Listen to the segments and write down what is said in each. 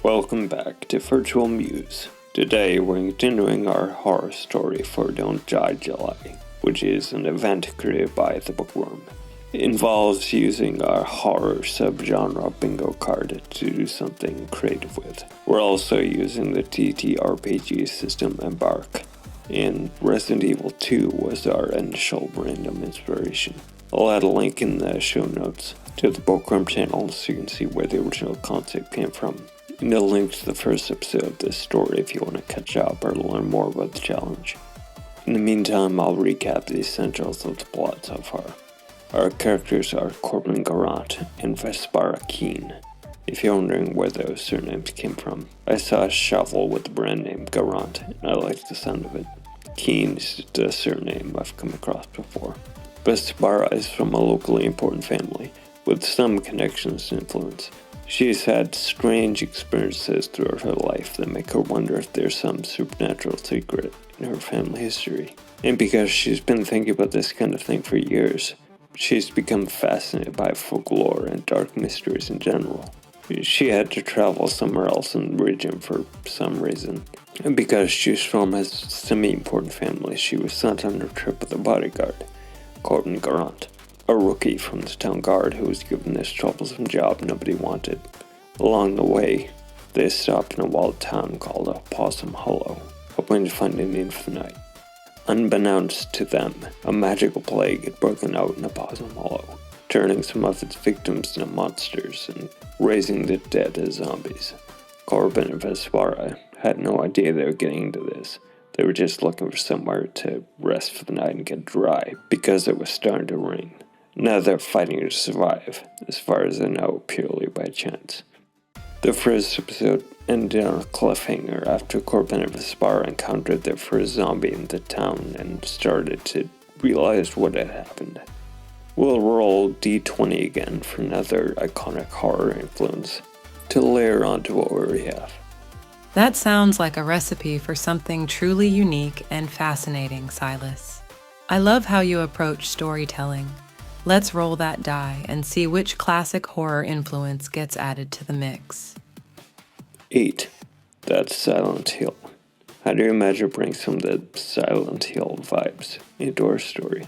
Welcome back to Virtual Muse. Today we're continuing our horror story for Don't Die July, which is an event created by the Bookworm. It involves using our horror subgenre bingo card to do something creative with. We're also using the TTRPG system Embark, and Resident Evil 2 was our initial random inspiration. I'll add a link in the show notes to the Bookworm channel so you can see where the original concept came from. And a link to the first episode of this story if you want to catch up or learn more about the challenge. In the meantime, I'll recap the essentials of the plot so far. Our characters are Corbin Garant and Vespara Keen. If you're wondering where those surnames came from, I saw a shovel with the brand name Garant, and I liked the sound of it. Keen is just a surname I've come across before. Vespara is from a locally important family, with some connections and influence. She's had strange experiences throughout her life that make her wonder if there's some supernatural secret in her family history. And because she's been thinking about this kind of thing for years, she's become fascinated by folklore and dark mysteries in general. She had to travel somewhere else in the region for some reason. And because she's from a semi-important family, she was sent on a trip with a bodyguard, Corbin Garant, a rookie from the town guard who was given this troublesome job nobody wanted. Along the way, they stopped in a walled town called Possum Hollow, hoping to find an inn for the night. Unbeknownst to them, a magical plague had broken out in Possum Hollow, turning some of its victims into monsters and raising the dead as zombies. Corbin and Vespara had no idea they were getting into this. They were just looking for somewhere to rest for the night and get dry because it was starting to rain. Now they're fighting to survive, as far as I know, purely by chance. The first episode ended on a cliffhanger after Corbin and Vespara encountered their first zombie in the town and started to realize what had happened. We'll roll D20 again for another iconic horror influence to layer onto what we already have. That sounds like a recipe for something truly unique and fascinating, Silas. I love how you approach storytelling. Let's roll that die and see which classic horror influence gets added to the mix. 8. That's Silent Hill. How do you imagine bringing some of the Silent Hill vibes into our story?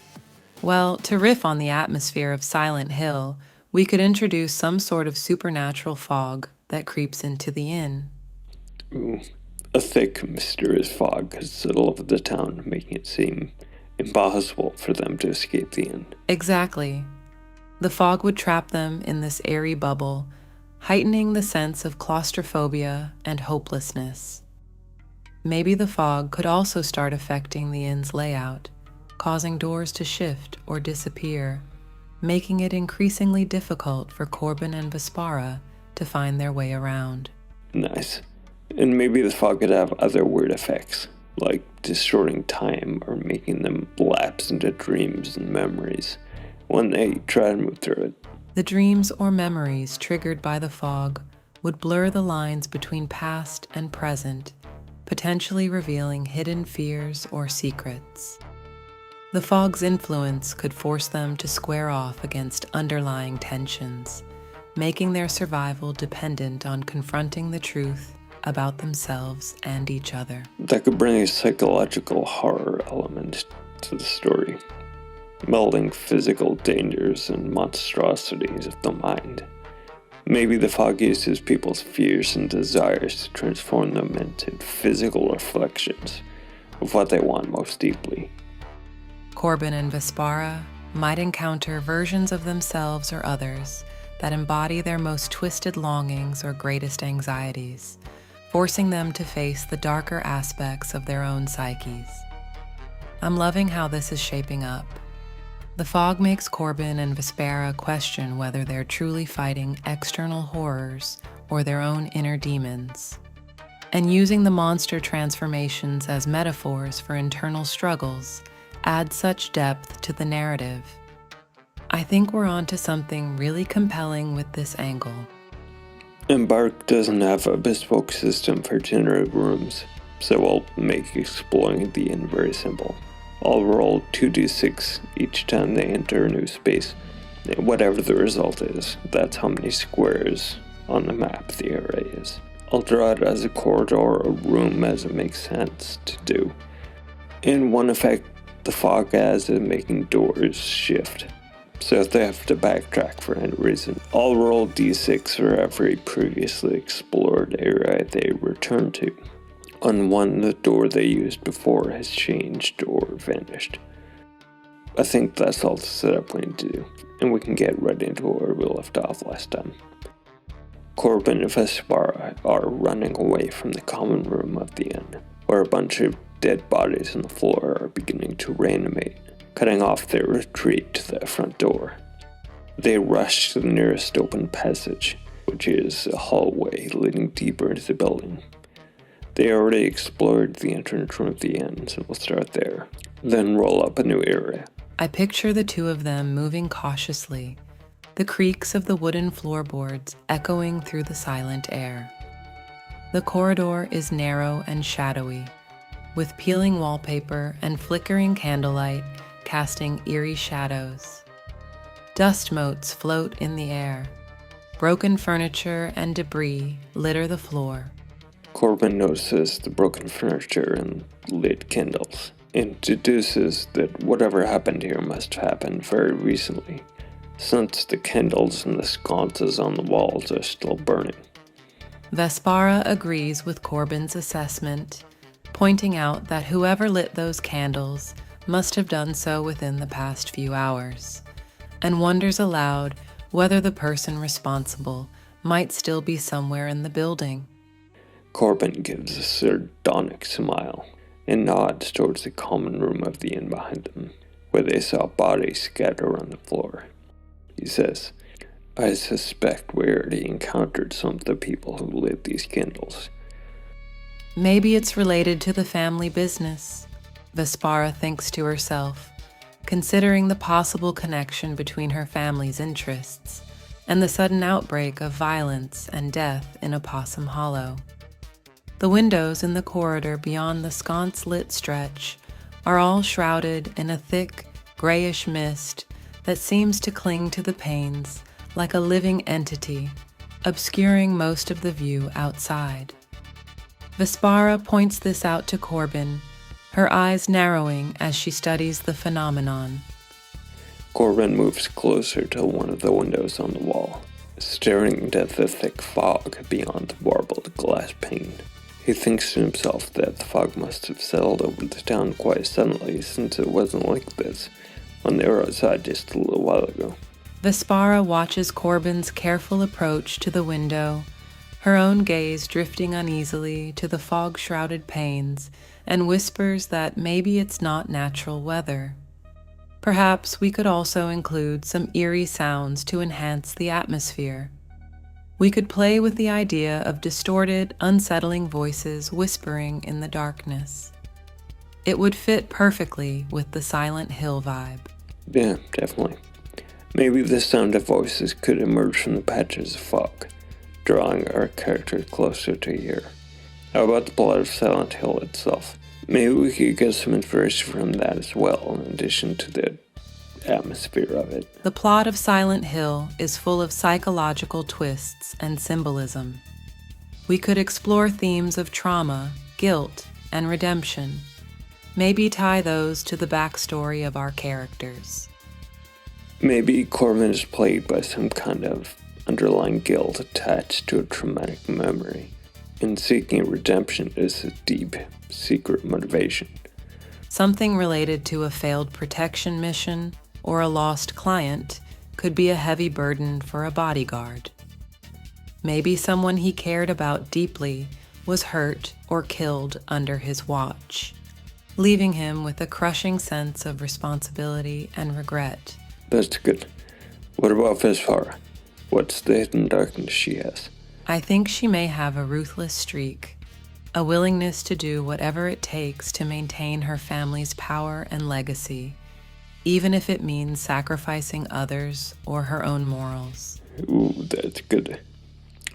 Well, to riff on the atmosphere of Silent Hill, we could introduce some sort of supernatural fog that creeps into the inn. Ooh, a thick, mysterious fog has settled over the town, making it seem impossible for them to escape the inn. Exactly. The fog would trap them in this airy bubble, heightening the sense of claustrophobia and hopelessness. Maybe the fog could also start affecting the inn's layout, causing doors to shift or disappear, making it increasingly difficult for Corbin and Vespara to find their way around. Nice. And maybe the fog could have other weird effects, like distorting time or making them lapse into dreams and memories when they try to move through it. The dreams or memories triggered by the fog would blur the lines between past and present, potentially revealing hidden fears or secrets. The fog's influence could force them to square off against underlying tensions, making their survival dependent on confronting the truth about themselves and each other. That could bring a psychological horror element to the story, melding physical dangers and monstrosities of the mind. Maybe the fog uses people's fears and desires to transform them into physical reflections of what they want most deeply. Corbin and Vespara might encounter versions of themselves or others that embody their most twisted longings or greatest anxieties, forcing them to face the darker aspects of their own psyches. I'm loving how this is shaping up. The fog makes Corbin and Vespara question whether they're truly fighting external horrors or their own inner demons. And using the monster transformations as metaphors for internal struggles adds such depth to the narrative. I think we're onto something really compelling with this angle. Embark doesn't have a bespoke system for generated rooms, so I'll make exploring the inn very simple. I'll roll 2d6 each time they enter a new space. Whatever the result is, that's how many squares on the map the area is. I'll draw it as a corridor or a room as it makes sense to do. In one effect, the fog adds is making doors shift, so if they have to backtrack for any reason, I'll roll d6 for every previously explored area they return to. On one, the door they used before has changed or vanished. I think that's all the setup we need to do, and we can get right into where we left off last time. Corbin and Vespara are running away from the common room of the inn, where a bunch of dead bodies on the floor are beginning to reanimate, cutting off their retreat to the front door. They rush to the nearest open passage, which is a hallway leading deeper into the building. They already explored the entrance room of the inn, so we'll start there, then roll up a new area. I picture the two of them moving cautiously, the creaks of the wooden floorboards echoing through the silent air. The corridor is narrow and shadowy, with peeling wallpaper and flickering candlelight casting eerie shadows. Dust motes float in the air. Broken furniture and debris litter the floor. Corbin notices the broken furniture and lit candles, and deduces that whatever happened here must have happened very recently, since the candles and the sconces on the walls are still burning. Vespara agrees with Corbin's assessment, pointing out that whoever lit those candles must have done so within the past few hours, and wonders aloud whether the person responsible might still be somewhere in the building. Corbin gives a sardonic smile and nods towards the common room of the inn behind them, where they saw bodies scattered on the floor. He says, "I suspect we already encountered some of the people who lit these candles." Maybe it's related to the family business, Vespara thinks to herself, considering the possible connection between her family's interests and the sudden outbreak of violence and death in Opossum Hollow. The windows in the corridor beyond the sconce-lit stretch are all shrouded in a thick, grayish mist that seems to cling to the panes like a living entity, obscuring most of the view outside. Vespara points this out to Corbin, her eyes narrowing as she studies the phenomenon. Corbin moves closer to one of the windows on the wall, staring into the thick fog beyond the warbled glass pane. He thinks to himself that the fog must have settled over the town quite suddenly, since it wasn't like this when they were outside just a little while ago. Vespara watches Corbin's careful approach to the window, her own gaze drifting uneasily to the fog-shrouded panes, and whispers that maybe it's not natural weather. Perhaps we could also include some eerie sounds to enhance the atmosphere. We could play with the idea of distorted, unsettling voices whispering in the darkness. It would fit perfectly with the Silent Hill vibe. Yeah, definitely. Maybe the sound of voices could emerge from the patches of fog, drawing our character closer to here. How about the plot of Silent Hill itself? Maybe we could get some inspiration from that as well, in addition to the atmosphere of it. The plot of Silent Hill is full of psychological twists and symbolism. We could explore themes of trauma, guilt, and redemption. Maybe tie those to the backstory of our characters. Maybe Corbin is plagued by some kind of underlying guilt attached to a traumatic memory, and seeking redemption is a deep, secret motivation. Something related to a failed protection mission or a lost client could be a heavy burden for a bodyguard. Maybe someone he cared about deeply was hurt or killed under his watch, leaving him with a crushing sense of responsibility and regret. That's good. What about Vespara? What's the hidden darkness she has? I think she may have a ruthless streak, a willingness to do whatever it takes to maintain her family's power and legacy, even if it means sacrificing others or her own morals. Ooh, that's good.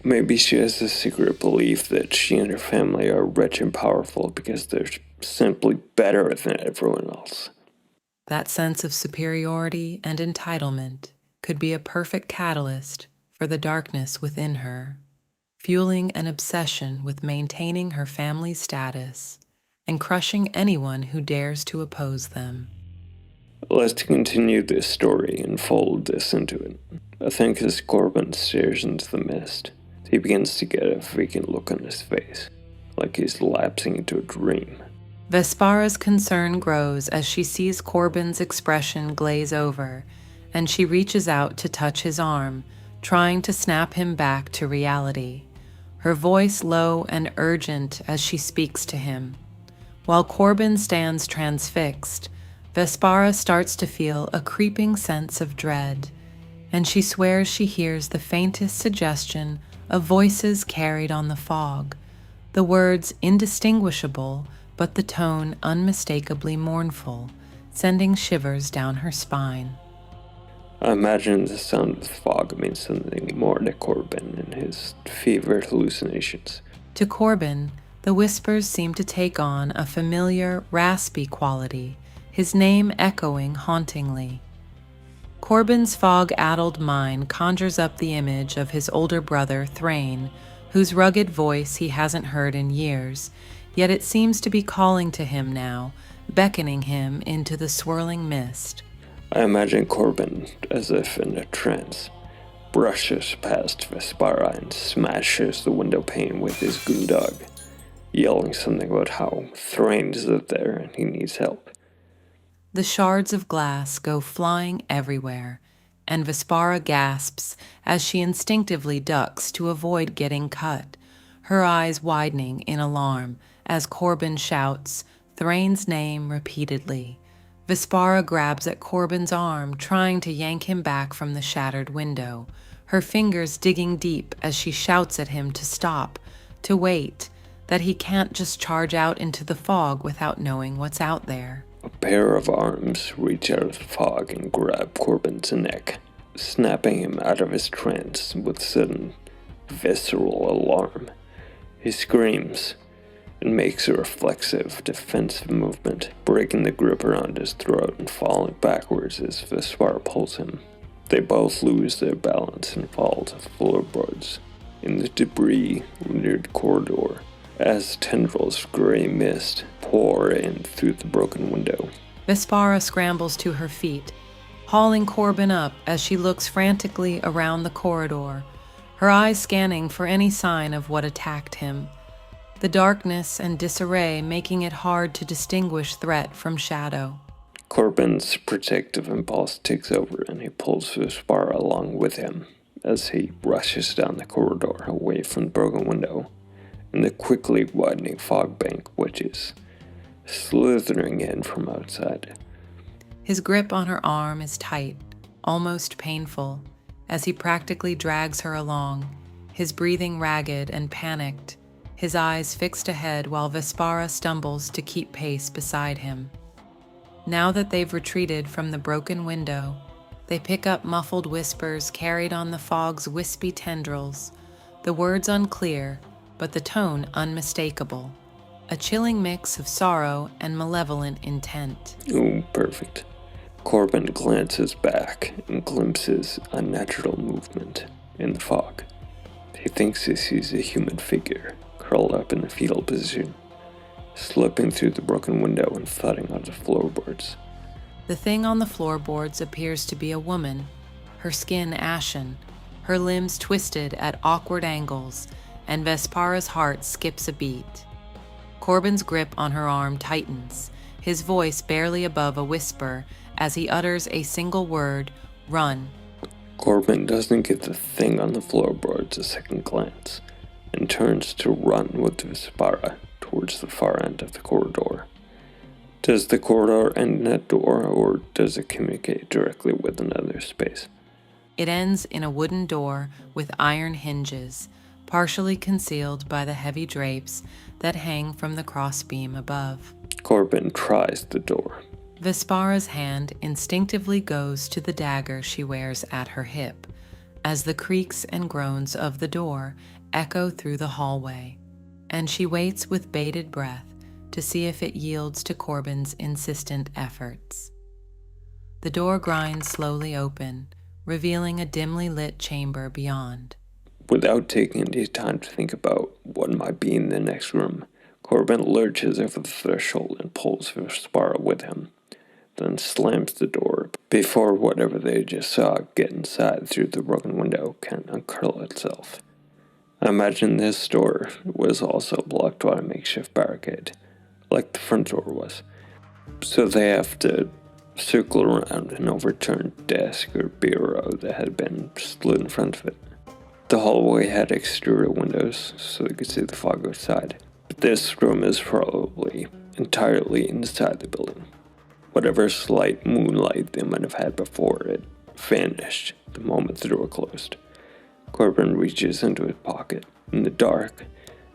Maybe she has a secret belief that she and her family are rich and powerful because they're simply better than everyone else. That sense of superiority and entitlement could be a perfect catalyst for the darkness within her. fueling an obsession with maintaining her family's status and crushing anyone who dares to oppose them. Let's continue this story and fold this into it. I think as Corbin stares into the mist, he begins to get a vacant look on his face, like he's lapsing into a dream. Vespara's concern grows as she sees Corbin's expression glaze over, and she reaches out to touch his arm, trying to snap him back to reality, her voice low and urgent as she speaks to him. While Corbin stands transfixed, Vespara starts to feel a creeping sense of dread, and she swears she hears the faintest suggestion of voices carried on the fog, the words indistinguishable but the tone unmistakably mournful, sending shivers down her spine. I imagine the sound of the fog means something more to Corbin and his fevered hallucinations. To Corbin, the whispers seem to take on a familiar, raspy quality, his name echoing hauntingly. Corbin's fog-addled mind conjures up the image of his older brother, Thrain, whose rugged voice he hasn't heard in years, yet it seems to be calling to him now, beckoning him into the swirling mist. I imagine Corbin, as if in a trance, brushes past Vespara and smashes the window pane with his goon dog, yelling something about how Thrain is up there and he needs help. The shards of glass go flying everywhere, and Vespara gasps as she instinctively ducks to avoid getting cut, her eyes widening in alarm as Corbin shouts Thrain's name repeatedly. Vespara grabs at Corbin's arm, trying to yank him back from the shattered window, her fingers digging deep as she shouts at him to stop, to wait, that he can't just charge out into the fog without knowing what's out there. A pair of arms reach out of the fog and grab Corbin's neck, snapping him out of his trance with sudden, visceral alarm. He screams and makes a reflexive, defensive movement, breaking the grip around his throat and falling backwards as Vespara pulls him. They both lose their balance and fall to floorboards in the debris-littered corridor as tendrils of gray mist pour in through the broken window. Vespara scrambles to her feet, hauling Corbin up as she looks frantically around the corridor, her eyes scanning for any sign of what attacked him, the darkness and disarray making it hard to distinguish threat from shadow. Corbin's protective impulse takes over and he pulls Vespara along with him as he rushes down the corridor away from the broken window and the quickly widening fog bank which is slithering in from outside. His grip on her arm is tight, almost painful, as he practically drags her along, his breathing ragged and panicked, his eyes fixed ahead while Vespara stumbles to keep pace beside him. Now that they've retreated from the broken window, they pick up muffled whispers carried on the fog's wispy tendrils, the words unclear, but the tone unmistakable, a chilling mix of sorrow and malevolent intent. Ooh, perfect. Corbin glances back and glimpses unnatural movement in the fog. He thinks he sees a human figure curled up in a fetal position, slipping through the broken window and thudding onto floorboards. The thing on the floorboards appears to be a woman, her skin ashen, her limbs twisted at awkward angles, and Vespara's heart skips a beat. Corbin's grip on her arm tightens, his voice barely above a whisper as he utters a single word, "Run." Corbin doesn't give the thing on the floorboards a second glance and turns to run with Vespara towards the far end of the corridor. Does the corridor end in a door, or does it communicate directly with another space? It ends in a wooden door with iron hinges, partially concealed by the heavy drapes that hang from the crossbeam above. Corbin tries the door. Vespara's hand instinctively goes to the dagger she wears at her hip, as the creaks and groans of the door echo through the hallway, and she waits with bated breath to see if it yields to Corbin's insistent efforts. The door grinds slowly open, revealing a dimly lit chamber beyond. Without taking any time to think about what might be in the next room, Corbin lurches over the threshold and pulls Vespara with him, then slams the door before whatever they just saw get inside through the broken window can uncurl itself. I imagine this door was also blocked by a makeshift barricade, like the front door was, so they have to circle around an overturned desk or bureau that had been stood in front of it. The hallway had exterior windows, so they could see the fog outside. But this room is probably entirely inside the building. Whatever slight moonlight they might have had before it vanished the moment the door closed. Corbin reaches into his pocket in the dark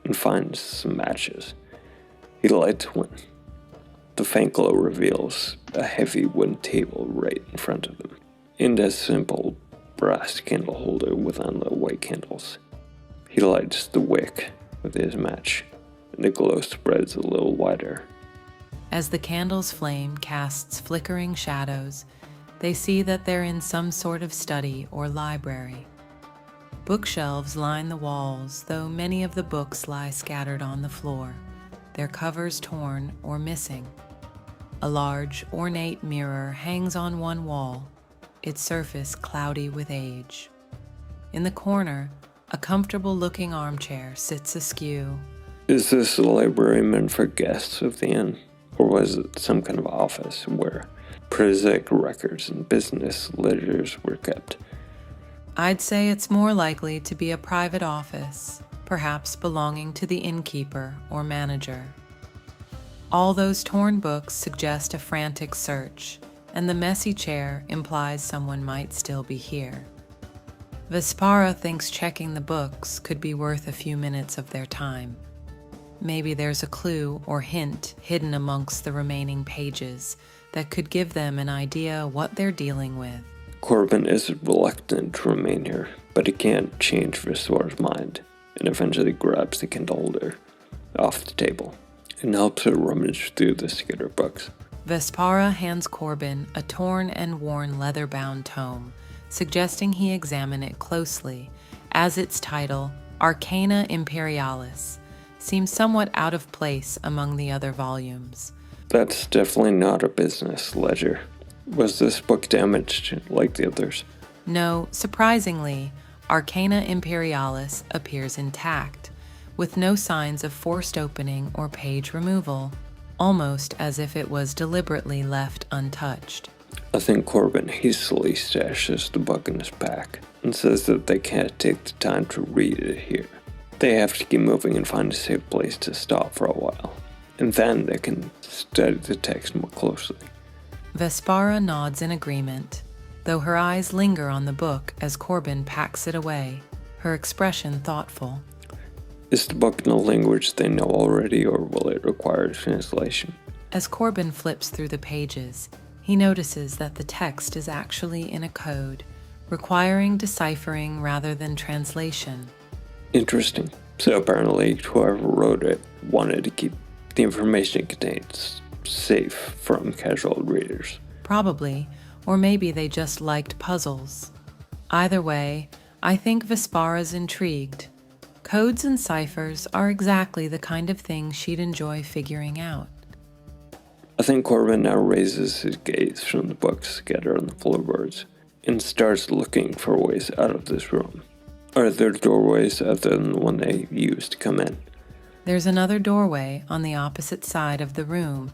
and finds some matches. He lights one. The faint glow reveals a heavy wooden table right in front of them, and a simple brass candle holder with unlit white candles. He lights the wick with his match, and the glow spreads a little wider. As the candle's flame casts flickering shadows, they see that they're in some sort of study or library. Bookshelves line the walls, though many of the books lie scattered on the floor, their covers torn or missing. A large, ornate mirror hangs on one wall, its surface cloudy with age. In the corner, a comfortable-looking armchair sits askew. Is this a library meant for guests of the inn, or was it some kind of office where prosaic records and business ledgers were kept? I'd say it's more likely to be a private office, perhaps belonging to the innkeeper or manager. All those torn books suggest a frantic search, and the messy chair implies someone might still be here. Vespara thinks checking the books could be worth a few minutes of their time. Maybe there's a clue or hint hidden amongst the remaining pages that could give them an idea what they're dealing with. Corbin is reluctant to remain here, but he can't change Vespara's mind, and eventually grabs the candle holder off the table and helps her rummage through the scattered books. Vespara hands Corbin a torn and worn leather-bound tome, suggesting he examine it closely, as its title, Arcana Imperialis, seems somewhat out of place among the other volumes. That's definitely not a business ledger. Was this book damaged like the others? No, surprisingly, Arcana Imperialis appears intact, with no signs of forced opening or page removal, almost as if it was deliberately left untouched. I think Corbin hastily stashes the book in his pack and says that they can't take the time to read it here. They have to keep moving and find a safe place to stop for a while, and then they can study the text more closely. Vespara nods in agreement, though her eyes linger on the book as Corbin packs it away, her expression thoughtful. Is the book in a language they know already, or will it require translation? As Corbin flips through the pages, he notices that the text is actually in a code, requiring deciphering rather than translation. Interesting. So apparently whoever wrote it wanted to keep the information it contains safe from casual readers. Probably, or maybe they just liked puzzles. Either way, I think Vespara's intrigued. Codes and ciphers are exactly the kind of thing she'd enjoy figuring out. I think Corbin now raises his gaze from the books scattered on the floorboards and starts looking for ways out of this room. Are there doorways other than the one they used to come in? There's another doorway on the opposite side of the room,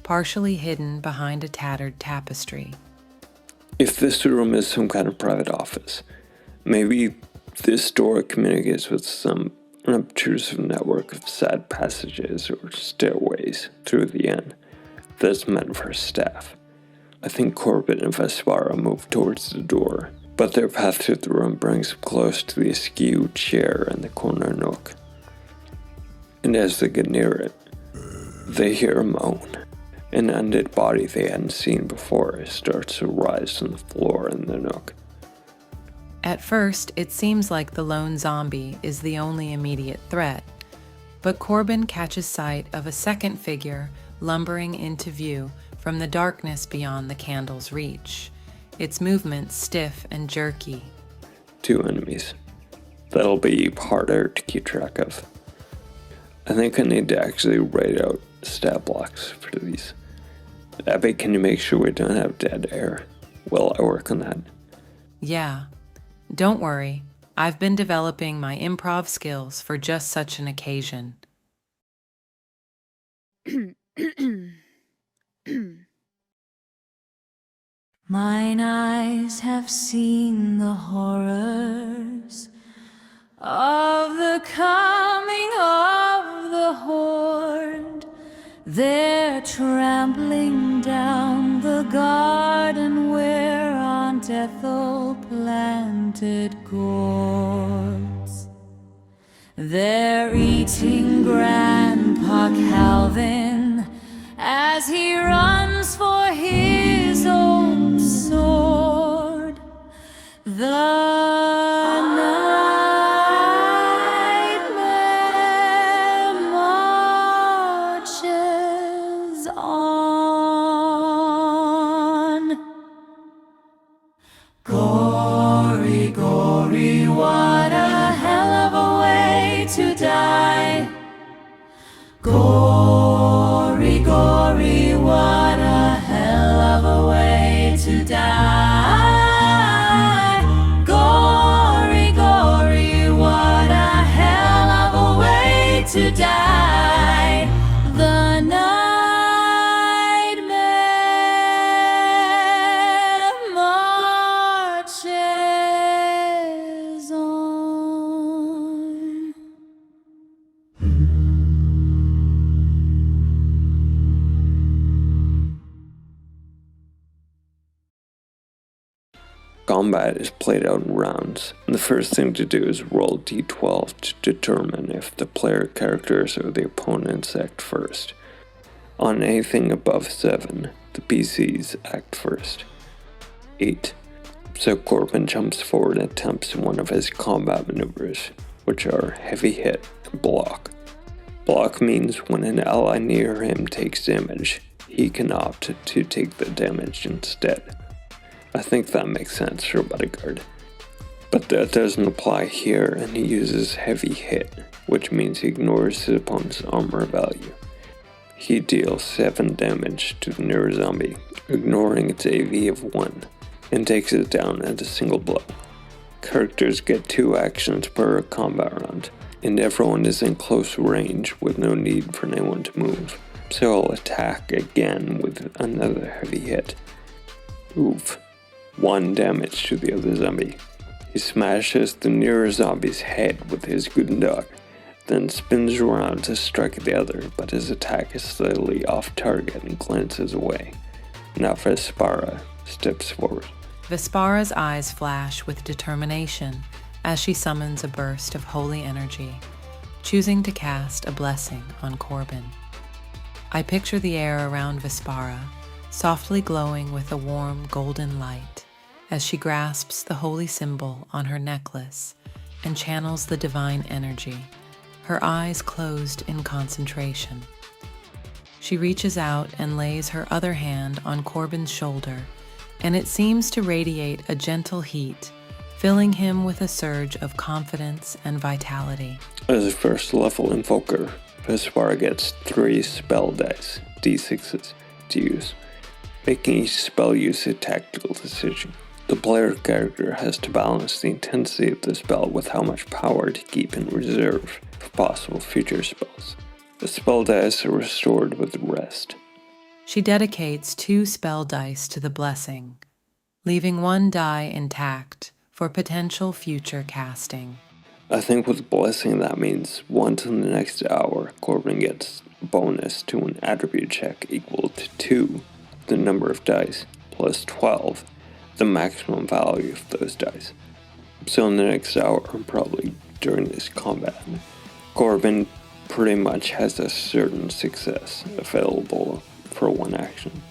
partially hidden behind a tattered tapestry. If this room is some kind of private office, maybe this door communicates with some unobtrusive network of side passages or stairways through the inn that's meant for staff. I think Corbin and Vespara move towards the door, but their path through the room brings them close to the askew chair in the corner nook. And as they get near it, they hear a moan. An undead body they hadn't seen before starts to rise from the floor in the nook. At first, it seems like the lone zombie is the only immediate threat, but Corbin catches sight of a second figure lumbering into view from the darkness beyond the candle's reach, its movements stiff and jerky. 2 enemies. That'll be harder to keep track of. I think I need to actually write out stat blocks for these. Abby, can you make sure we don't have dead air while I work on that? Yeah. Don't worry. I've been developing my improv skills for just such an occasion. Mine eyes have seen the horrors of the coming of the horde. They're trampling down the garden where Aunt Ethel planted gourds. They're eating Grandpa Calvin as he runs for his own sword. The nightmare marches on. Gory, gory, what a hell of a way to die. Gory, gory, what a hell of a way to die. Gory, gory, what a hell of a way to die. The nightmare marches on. Combat is played out in rounds, and the first thing to do is roll d12 to determine if the player characters or the opponents act first. On anything above 7, the PCs act first. 8. So Corbin jumps forward and attempts one of his combat maneuvers, which are heavy hit and block. Block means when an ally near him takes damage, he can opt to take the damage instead. I think that makes sense for Bodyguard. But that doesn't apply here, and he uses heavy hit, which means he ignores his opponent's armor value. He deals 7 damage to the nearest zombie, ignoring its AV of 1, and takes it down at a single blow. Characters get 2 actions per combat round, and everyone is in close range with no need for anyone to move, so I'll attack again with another heavy hit. Oof. 1 damage to the other zombie. He smashes the nearest zombie's head with his Guten Dog, then spins around to strike the other, but his attack is slightly off target and glances away. Now Vespara steps forward. Vespara's eyes flash with determination as she summons a burst of holy energy, choosing to cast a blessing on Corbin. I picture the air around Vespara, softly glowing with a warm golden light, as she grasps the holy symbol on her necklace and channels the divine energy, her eyes closed in concentration. She reaches out and lays her other hand on Corbin's shoulder, and it seems to radiate a gentle heat, filling him with a surge of confidence and vitality. As a first level invoker, Vespara gets 3 spell dice, d6s, to use, making each spell use a tactical decision. The player character has to balance the intensity of the spell with how much power to keep in reserve for possible future spells. The spell dice are restored with the rest. She dedicates 2 spell dice to the blessing, leaving 1 die intact for potential future casting. I think with blessing that means once in the next hour, Corbin gets a bonus to an attribute check equal to 2, the number of dice, plus 12, the maximum value of those dice. So in the next hour, probably during this combat, Corbin pretty much has a certain success available for 1 action.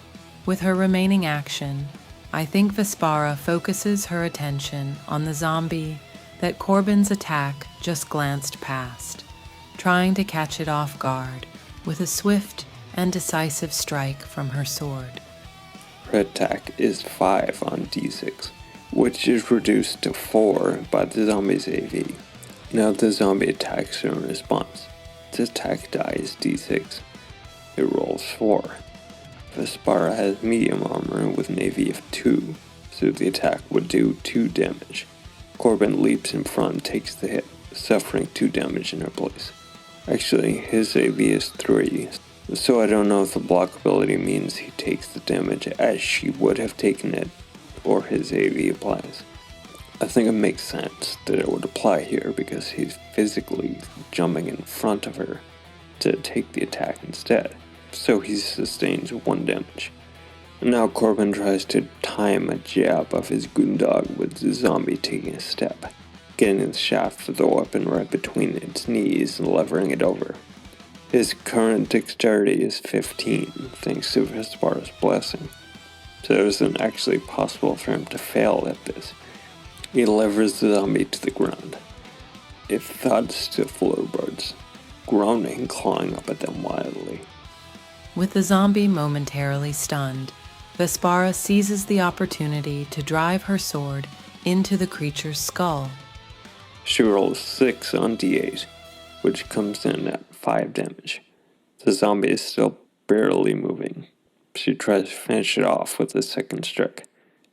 With her remaining action, I think Vespara focuses her attention on the zombie that Corbin's attack just glanced past, trying to catch it off guard with a swift and decisive strike from her sword. Her attack is 5 on d6, which is reduced to 4 by the zombie's AV. Now the zombie attacks her in response. Its attack die is d6. It rolls 4. Vespara has medium armor with an AV of 2, so the attack would do 2 damage. Corbin leaps in front and takes the hit, suffering 2 damage in her place. Actually, his AV is 3, so I don't know if the block ability means he takes the damage as she would have taken it, or his AV applies. I think it makes sense that it would apply here because he's physically jumping in front of her to take the attack instead, so he sustains 1 damage. And now Corbin tries to time a jab of his Gundog with the zombie taking a step, getting the shaft of the weapon right between its knees and levering it over. His current dexterity is 15, thanks to Vespara's blessing, so it isn't actually possible for him to fail at this. He levers the zombie to the ground. It thuds to floorboards, groaning and clawing up at them wildly. With the zombie momentarily stunned, Vespara seizes the opportunity to drive her sword into the creature's skull. She rolls 6 on d8, which comes in at 5 damage. The zombie is still barely moving. She tries to finish it off with a second strike.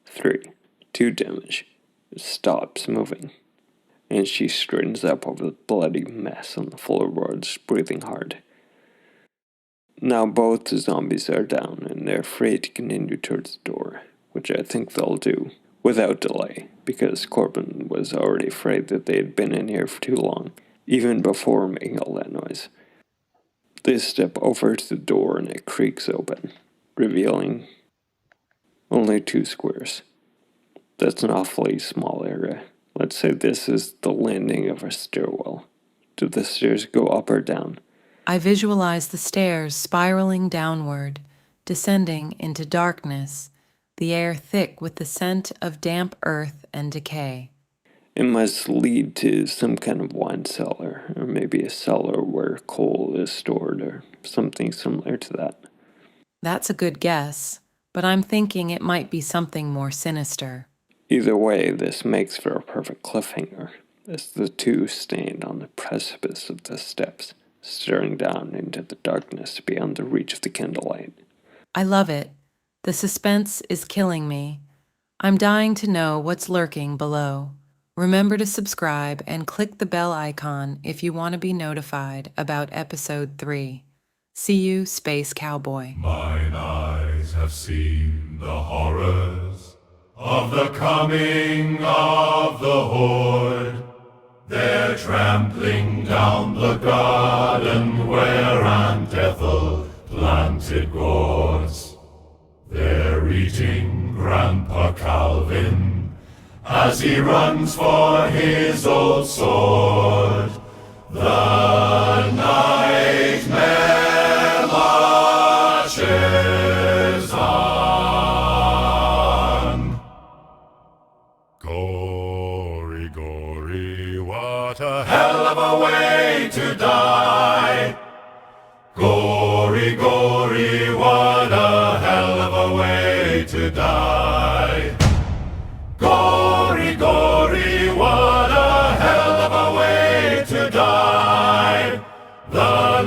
3, 2 damage. It stops moving, and she straightens up over the bloody mess on the floorboards, breathing hard. Now both the zombies are down, and they're free to continue towards the door, which I think they'll do, without delay, because Corbin was already afraid that they had been in here for too long, even before making all that noise. They step over to the door and it creaks open, revealing only 2 squares. That's an awfully small area. Let's say this is the landing of a stairwell. Do the stairs go up or down? I visualize the stairs spiraling downward, descending into darkness, the air thick with the scent of damp earth and decay. It must lead to some kind of wine cellar, or maybe a cellar where coal is stored, or something similar to that. That's a good guess, but I'm thinking it might be something more sinister. Either way, this makes for a perfect cliffhanger, as the two stand on the precipice of the steps, staring down into the darkness beyond the reach of the candlelight. I love it. The suspense is killing me. I'm dying to know what's lurking below. Remember to subscribe and click the bell icon if you want to be notified about episode 3. See you, Space Cowboy. Mine eyes have seen the horrors of the coming of the horde. They're trampling down the garden where Aunt Ethel planted gourds. They're eating Grandpa Calvin as he runs for his old sword. The nightmare marches on. Gory, gory, what a hell of a way to die. Gory, gory, what a hell of a way to die. Gory, gory, what a hell of a way to die. The